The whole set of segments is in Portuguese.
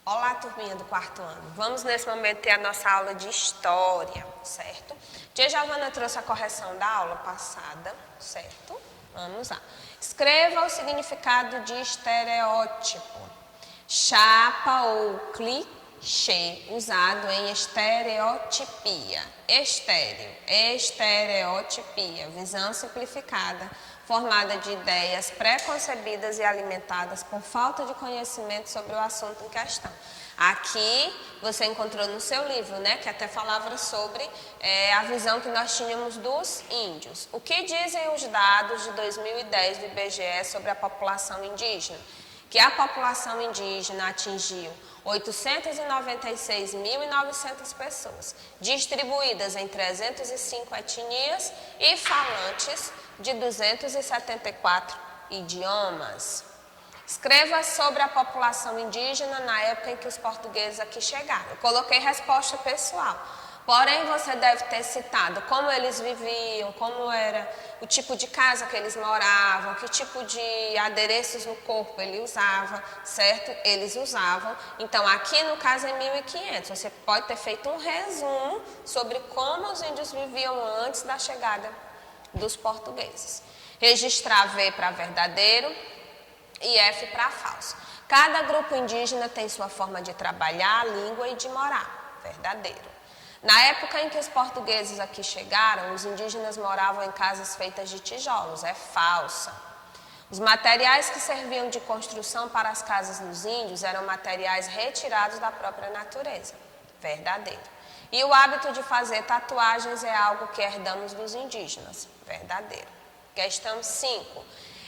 Olá, turminha do quarto ano. Vamos nesse momento ter a nossa aula de história, certo? Tia Giovana trouxe a correção da aula passada, certo? Vamos lá. Escreva o significado de estereótipo. Chapa ou clichê usado em estereotipia. Estéreo, estereotipia, visão simplificada, formada de ideias preconcebidas e alimentadas por falta de conhecimento sobre o assunto em questão. Aqui você encontrou no seu livro, né, que até falava sobre a visão que nós tínhamos dos índios. O que dizem os dados de 2010 do IBGE sobre a população indígena? Que a população indígena atingiu 896.900 pessoas, distribuídas em 305 etnias e falantes de 274 idiomas. Escreva sobre a população indígena na época em que os portugueses aqui chegaram. Eu coloquei resposta pessoal. Porém, você deve ter citado como eles viviam, como era o tipo de casa que eles moravam, que tipo de adereços no corpo ele usava, certo? Eles usavam. Então, aqui no caso é 1500. Você pode ter feito um resumo sobre como os índios viviam antes da chegada dos portugueses. Registrar V para verdadeiro e F para falso. Cada grupo indígena tem sua forma de trabalhar a língua e de morar. Verdadeiro. Na época em que os portugueses aqui chegaram, os indígenas moravam em casas feitas de tijolos, é falsa. Os materiais que serviam de construção para as casas dos índios eram materiais retirados da própria natureza, verdadeiro. E o hábito de fazer tatuagens é algo que herdamos dos indígenas, verdadeiro. Questão 5.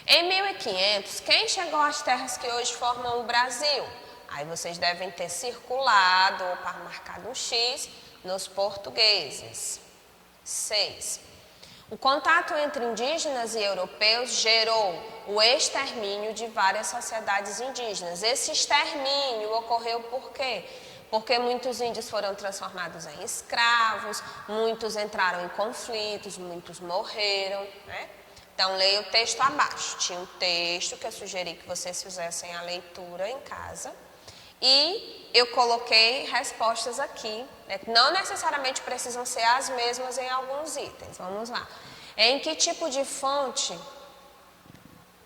Em 1500, quem chegou às terras que hoje formam o Brasil? Aí vocês devem ter circulado ou marcado um X nos portugueses. 6. O contato entre indígenas e europeus gerou o extermínio de várias sociedades indígenas. Esse extermínio ocorreu por quê? Porque muitos índios foram transformados em escravos, muitos entraram em conflitos, muitos morreram, né? Então, leia o texto abaixo. Tinha um texto que eu sugeri que vocês fizessem a leitura em casa. E eu coloquei respostas aqui, né? Não necessariamente precisam ser as mesmas em alguns itens. Vamos lá. Em que tipo de fonte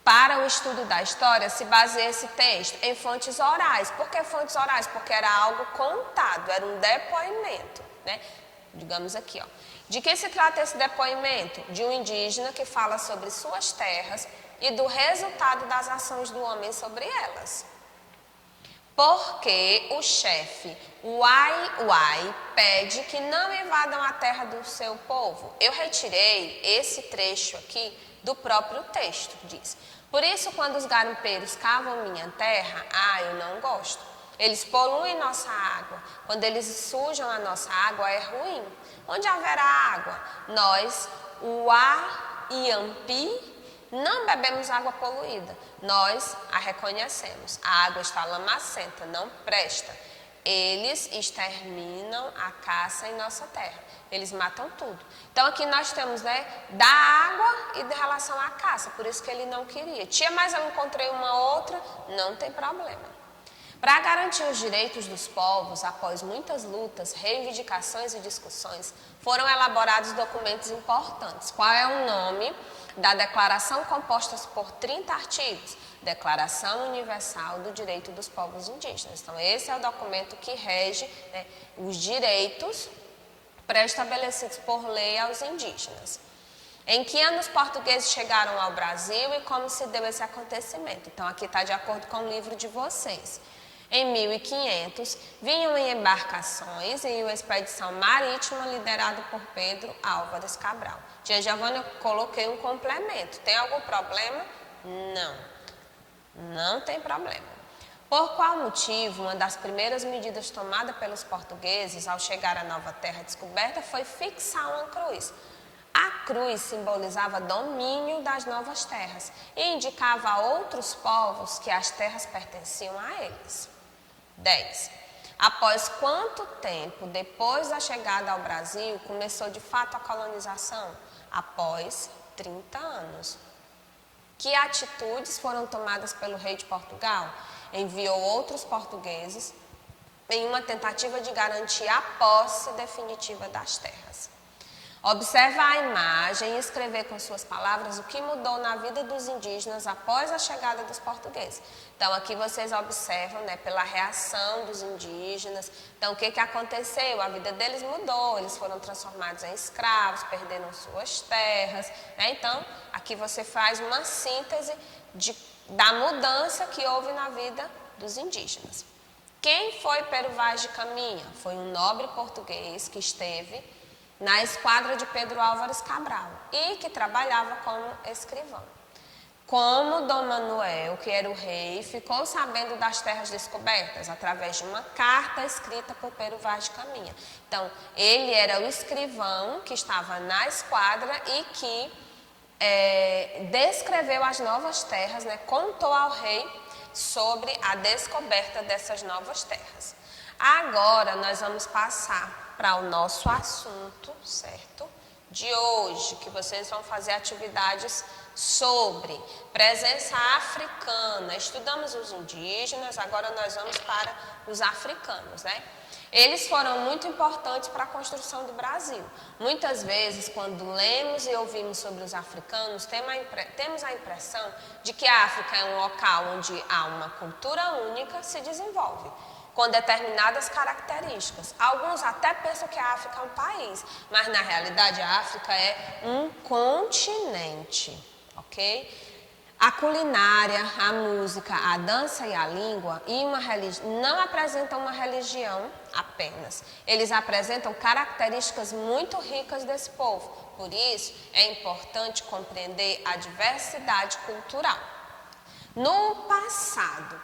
para o estudo da história se baseia esse texto? Em fontes orais. Por que fontes orais? Porque era algo contado, era um depoimento, né? Digamos aqui, ó. De que se trata esse depoimento? De um indígena que fala sobre suas terras e do resultado das ações do homem sobre elas. Porque o chefe Uai pede que não invadam a terra do seu povo. Eu retirei esse trecho aqui do próprio texto, diz. Por isso, quando os garimpeiros cavam minha terra, eu não gosto. Eles poluem nossa água. Quando eles sujam a nossa água, é ruim. Onde haverá água? Nós, Uaiampi, não bebemos água poluída, nós a reconhecemos. A água está lamacenta, não presta. Eles exterminam a caça em nossa terra, eles matam tudo. Então aqui nós temos, né, da água e de relação à caça, por isso que ele não queria. Tia, mas eu encontrei uma outra, não tem problema. Para garantir os direitos dos povos, após muitas lutas, reivindicações e discussões, foram elaborados documentos importantes. Qual é o nome da declaração composta por 30 artigos? Declaração Universal do Direito dos Povos Indígenas. Então, esse é o documento que rege, né, os direitos pré-estabelecidos por lei aos indígenas. Em que ano os portugueses chegaram ao Brasil e como se deu esse acontecimento? Então, aqui está de acordo com o livro de vocês. Em 1500, vinham em embarcações em uma expedição marítima liderada por Pedro Álvares Cabral. Tia Giovana, eu coloquei um complemento. Tem algum problema? Não tem problema. Por qual motivo, uma das primeiras medidas tomadas pelos portugueses ao chegar à nova terra descoberta foi fixar uma cruz. A cruz simbolizava domínio das novas terras e indicava a outros povos que as terras pertenciam a eles. 10. Após quanto tempo depois da chegada ao Brasil começou de fato a colonização? Após 30 anos. Que atitudes foram tomadas pelo rei de Portugal? Enviou outros portugueses em uma tentativa de garantir a posse definitiva das terras. Observa a imagem e escrever com suas palavras o que mudou na vida dos indígenas após a chegada dos portugueses. Então, aqui vocês observam, né, pela reação dos indígenas. Então, o que aconteceu? A vida deles mudou, eles foram transformados em escravos, perderam suas terras, né? Então, aqui você faz uma síntese da mudança que houve na vida dos indígenas. Quem foi Pero Vaz de Caminha? Foi um nobre português que esteve na esquadra de Pedro Álvares Cabral e que trabalhava como escrivão. Como Dom Manuel, que era o rei, ficou sabendo das terras descobertas através de uma carta escrita por Pero Vaz de Caminha. Então, ele era o escrivão que estava na esquadra e que descreveu as novas terras, né, contou ao rei sobre a descoberta dessas novas terras. Agora nós vamos passar para o nosso assunto, certo? De hoje, que vocês vão fazer atividades sobre presença africana. Estudamos os indígenas, agora nós vamos para os africanos, né? Eles foram muito importantes para a construção do Brasil. Muitas vezes, quando lemos e ouvimos sobre os africanos, temos a impressão de que a África é um local onde há uma cultura única se desenvolve, com determinadas características. Alguns até pensam que a África é um país, mas na realidade a África é um continente, ok? A culinária, a música, a dança e a língua não apresentam uma religião apenas. Eles apresentam características muito ricas desse povo. Por isso, é importante compreender a diversidade cultural. No passado,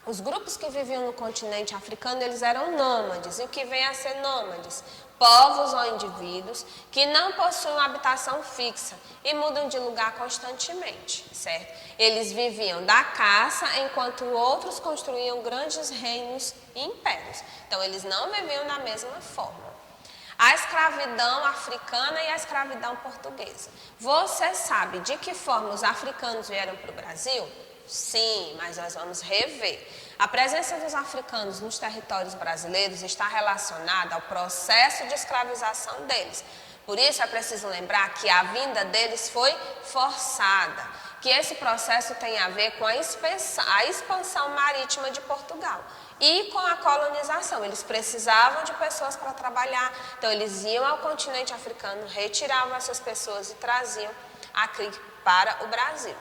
os grupos que viviam no continente africano, eles eram nômades. E o que vem a ser nômades? Povos ou indivíduos que não possuem uma habitação fixa e mudam de lugar constantemente, certo? Eles viviam da caça, enquanto outros construíam grandes reinos e impérios. Então, eles não viviam da mesma forma. A escravidão africana e a escravidão portuguesa. Você sabe de que forma os africanos vieram para o Brasil? Sim, mas nós vamos rever. A presença dos africanos nos territórios brasileiros está relacionada ao processo de escravização deles. Por isso é preciso lembrar que a vinda deles foi forçada, que esse processo tem a ver com a expansão marítima de Portugal e com a colonização. Eles precisavam de pessoas para trabalhar, então eles iam ao continente africano, retiravam essas pessoas e traziam aqui para o Brasil.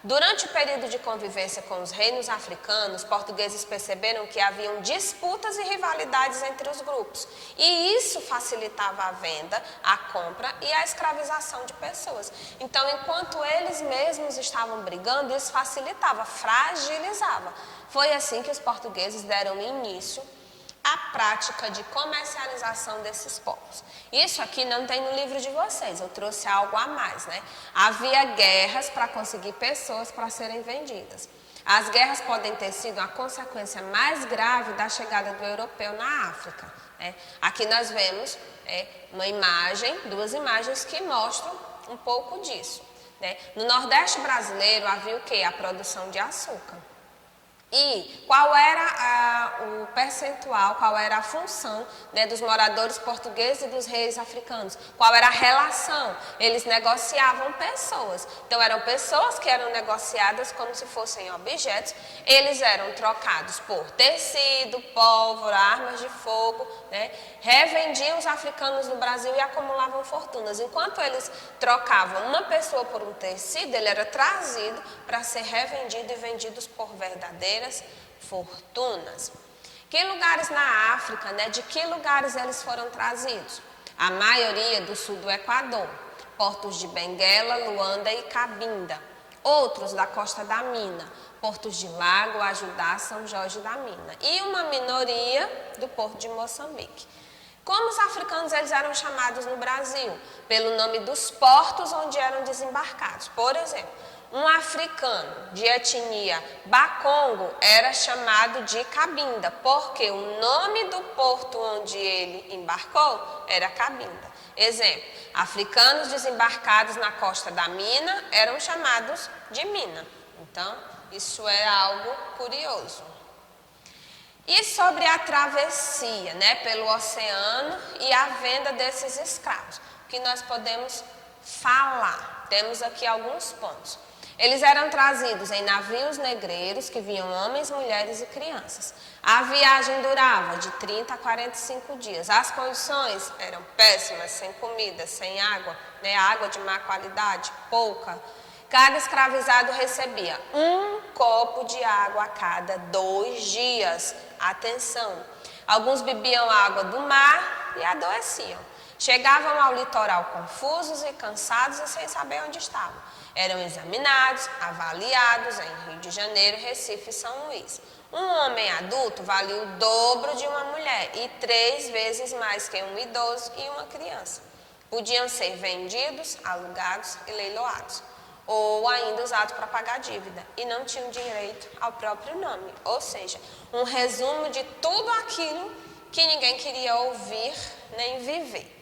Durante o período de convivência com os reinos africanos, portugueses perceberam que haviam disputas e rivalidades entre os grupos. E isso facilitava a venda, a compra e a escravização de pessoas. Então, enquanto eles mesmos estavam brigando, isso facilitava, fragilizava. Foi assim que os portugueses deram início à prática de comercialização desses povos. Isso aqui não tem no livro de vocês, eu trouxe algo a mais, né? Havia guerras para conseguir pessoas para serem vendidas. As guerras podem ter sido a consequência mais grave da chegada do europeu na África, né? Aqui nós vemos duas imagens que mostram um pouco disso, né? No Nordeste brasileiro havia o quê? A produção de açúcar. E qual era o percentual, qual era a função, né, dos moradores portugueses e dos reis africanos? Qual era a relação? Eles negociavam pessoas. Então, eram pessoas que eram negociadas como se fossem objetos. Eles eram trocados por tecido, pólvora, armas de fogo, né? Revendiam os africanos no Brasil e acumulavam fortunas. Enquanto eles trocavam uma pessoa por um tecido, ele era trazido para ser revendido e vendido por verdadeiros fortunas. Que lugares na África, né? De que lugares eles foram trazidos? A maioria do sul do Equador, portos de Benguela, Luanda e Cabinda. Outros da costa da Mina, portos de Lago, Ajudá, São Jorge da Mina. E uma minoria do porto de Moçambique. Como os africanos eles eram chamados no Brasil? Pelo nome dos portos onde eram desembarcados. Por exemplo, um africano de etnia Bakongo era chamado de Cabinda, porque o nome do porto onde ele embarcou era Cabinda. Exemplo, africanos desembarcados na costa da Mina eram chamados de Mina. Então, isso é algo curioso. E sobre a travessia, né, pelo oceano e a venda desses escravos, o que nós podemos falar? Temos aqui alguns pontos. Eles eram trazidos em navios negreiros que vinham homens, mulheres e crianças. A viagem durava de 30 a 45 dias. As condições eram péssimas, sem comida, sem água, né? Água de má qualidade, pouca. Cada escravizado recebia um copo de água a cada 2 dias. Atenção! Alguns bebiam água do mar e adoeciam. Chegavam ao litoral confusos e cansados e sem saber onde estavam. Eram examinados, avaliados em Rio de Janeiro, Recife e São Luís. Um homem adulto valia o dobro de uma mulher e 3 vezes mais que um idoso e uma criança. Podiam ser vendidos, alugados e leiloados, ou ainda usados para pagar dívida, e não tinham direito ao próprio nome. Ou seja, um resumo de tudo aquilo que ninguém queria ouvir nem viver.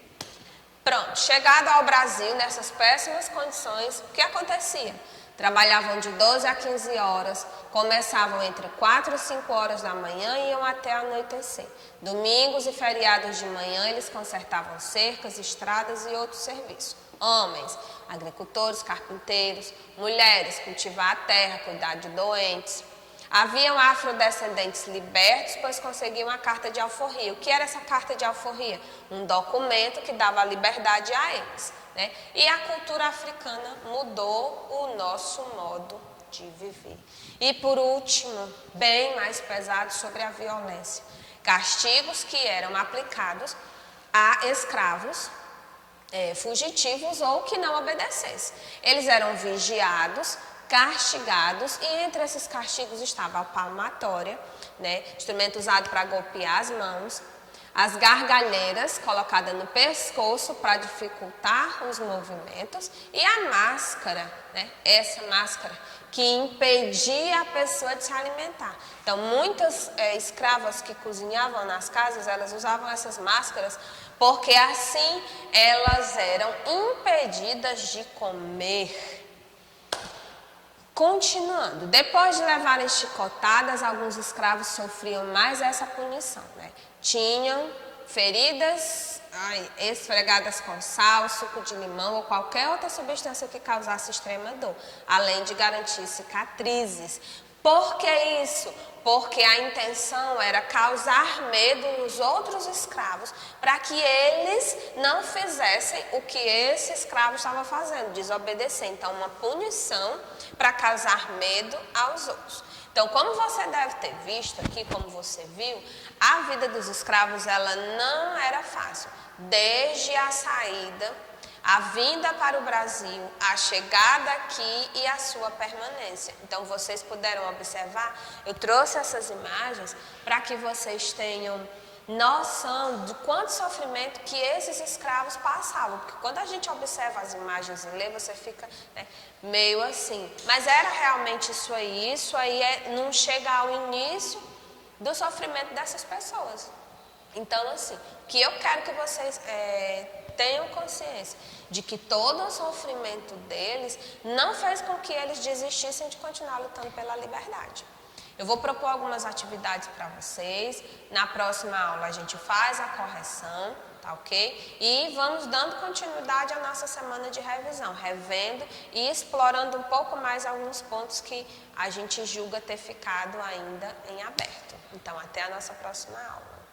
Pronto, chegado ao Brasil, nessas péssimas condições, o que acontecia? Trabalhavam de 12 a 15 horas, começavam entre 4 e 5 horas da manhã e iam até anoitecer. Domingos e feriados de manhã, eles consertavam cercas, estradas e outros serviços. Homens, agricultores, carpinteiros, mulheres, cultivar a terra, cuidar de doentes. Haviam afrodescendentes libertos, pois conseguiam a carta de alforria. O que era essa carta de alforria? Um documento que dava a liberdade a eles, né? E a cultura africana mudou o nosso modo de viver. E por último, bem mais pesado, sobre a violência. Castigos que eram aplicados a escravos fugitivos ou que não obedecessem. Eles eram vigiados, castigados, e entre esses castigos estava a palmatória, né, instrumento usado para golpear as mãos, as gargalheiras colocadas no pescoço para dificultar os movimentos, e a máscara, né, essa máscara que impedia a pessoa de se alimentar. Então, muitas escravas que cozinhavam nas casas, elas usavam essas máscaras porque assim elas eram impedidas de comer. Continuando, depois de levarem chicotadas, alguns escravos sofriam mais essa punição, né? Tinham feridas esfregadas com sal, suco de limão ou qualquer outra substância que causasse extrema dor, além de garantir cicatrizes. Por que isso? Porque a intenção era causar medo nos outros escravos, para que eles não fizessem o que esse escravo estava fazendo, desobedecer. Então, uma punição para causar medo aos outros. Então, como você deve ter visto aqui, como você viu, a vida dos escravos ela não era fácil. Desde a saída, a vinda para o Brasil, a chegada aqui e a sua permanência. Então, vocês puderam observar, eu trouxe essas imagens para que vocês tenham noção de quanto sofrimento que esses escravos passavam. Porque quando a gente observa as imagens e lê, você fica, né, meio assim. Mas era realmente isso aí não chega ao início do sofrimento dessas pessoas. Então, assim, o que eu quero que vocês tenham consciência de que todo o sofrimento deles não fez com que eles desistissem de continuar lutando pela liberdade. Eu vou propor algumas atividades para vocês. Na próxima aula a gente faz a correção, tá ok? E vamos dando continuidade à nossa semana de revisão, revendo e explorando um pouco mais alguns pontos que a gente julga ter ficado ainda em aberto. Então, até a nossa próxima aula.